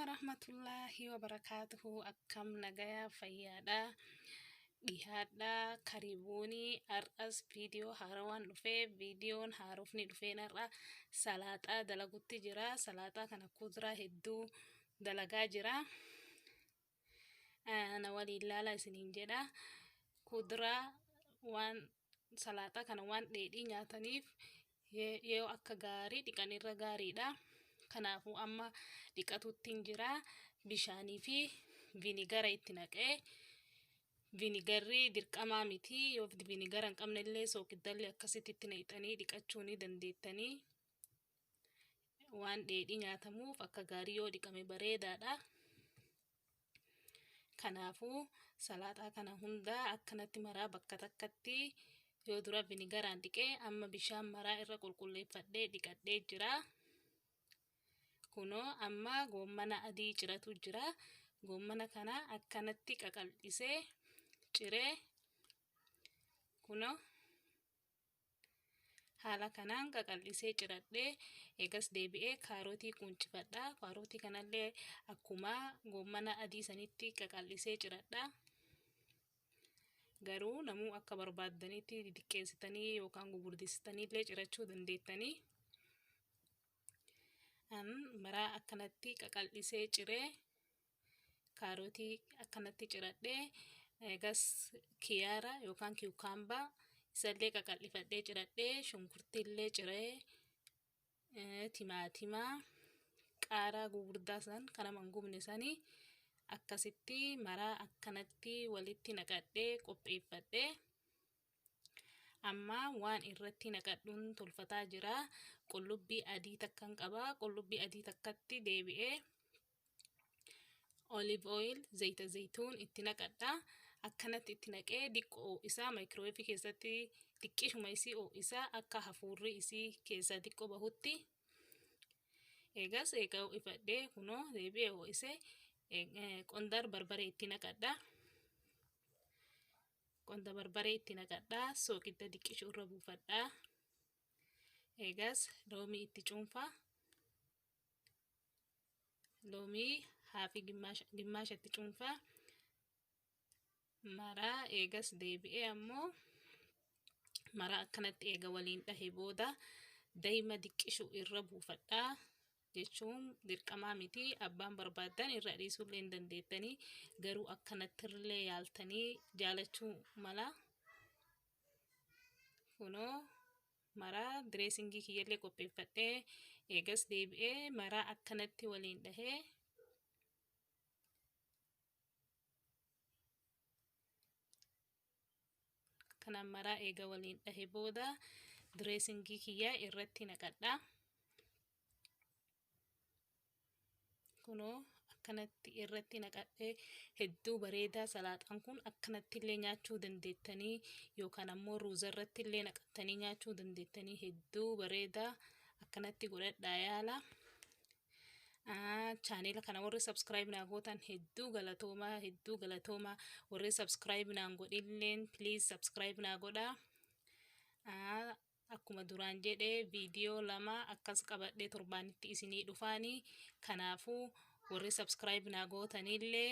warahmatullahi wabarakatuhu. Akkam nagaya fayyada dhihadha karibuni ar'as video harawan dhufe videon harufni dhufe narra salata dalagutti jira. Salata kana kudra hedduu dalagaa jira. Ana wali ilala isinin jedha kudra waan salata kana waan dheedhii nyaataniif yoo akka gaarii dhiqanirra gaariidha. Kanaafu amma dhiqatuttiin jira bishaanii fi vinigara itti naqee vinigarri dirqamaa miti yoo vinigara hin qabnellee sookiddalle akkasitti itti naqxanii dhiqachuu ni dandeettanii waan dheedhii nyaatamuuf akka gaarii yoo dhiqame bareedaadha. Kanaafu salaataa kana hunda akkanatti maraa bakka takkatti yoo dura vinigaraan dhiqee amma bishaan maraa irra qulqulleeffadhee dhiqadhee jira. Kuno amma goommana adii ciratu jira. Goommana kana akkanatti qaqal'isee ciree kuno haala kanaan qaqal'isee ciradhee eegas deebi'ee kaarotii quncifadha. Kaarotii kanallee akkuma goommana adii sanitti qaqal'isee ciradha. Garuu namuu akka barbaaddanitti diqqeessitanii yookaan gugurdisitanii illee cirachuu dandeettanii. Maraa akkanatti qaqal'isee ciree kaarotii akkanatti ciradhee eegas kiyaara yookaan kiukaambaa isallee qaqal'ifadhee ciradhee shunkurtiillee ciree timaatimaa qaaraa gugurdaa san kana mangubne sanii akkasitti maraa akkanatti walitti naqadhee qopheeffadhee amma waan irratti naqadhuun tolfataa jira. Qullubbii adii takkan qaba. Qullubbii adii takkatti deebi'ee olive oil zayita zayituun itti naqadha. Akkanatti itti naqee diqqoo isaa maayikirooweevii keessatti xiqqishuma isii isaa akka hafuurri isii keessa diqqoo bahutti eegas eega ifadhee kunoo deebi'ee ho'isee qondar barbaree itti naqadha. Qonda barbaree itti naqadha. Sookidda diqqishu irra buufadha. Eegas loomii itti cuunfaa. Loomii haafi gimmaasha itti cuunfaa. Maraa eegas deebi'ee ammoo maraa akkanatti eega waliin dhahee booda daa'ima diqqishu irra buufadha. Jechuun dirqamaa miti abbaan barbaadan irra dhiisuullee hin dandeettanii garuu akkanattillee yaaltanii jaalachuu mala. Kunoo maraa direesingii kiyyallee qopheeffadhee eegas deebi'ee maraa akkanatti waliin dhahee kanan maraa eega waliin dhahee booda direesingii kiyyaa irratti naqadha. Kunoo akkanatti irratti naqadhee hedduu bareedaa. Salaaxaan kun akkanatti illee nyaachuu dandeettanii yookaan ammoo ruuza irratti illee naqattanii nyaachuu dandeettanii hedduu bareedaa. Akkanatti godhadhaa yaala. Chaaneela kana warri subscribe naa gootan hedduu galatoomaa. Warri subscribe naan godhilleen please subscribe naa godhaa. Akkuma duraan jedhee viidiyoo 2 akkas qabadhee torbaanitti isinii dhufaanii. Kanaafuu warri subscribe naa gootanillee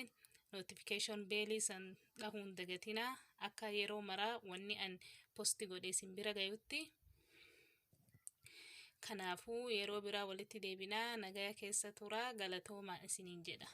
notification bell san dhahuun dagatina akka yeroo maraa wanni an posti godhee isin bira gayutti. Kanaafuu yeroo biraa walitti deebinaa nagaya keessa turaa galatoomaa isiniin jedha.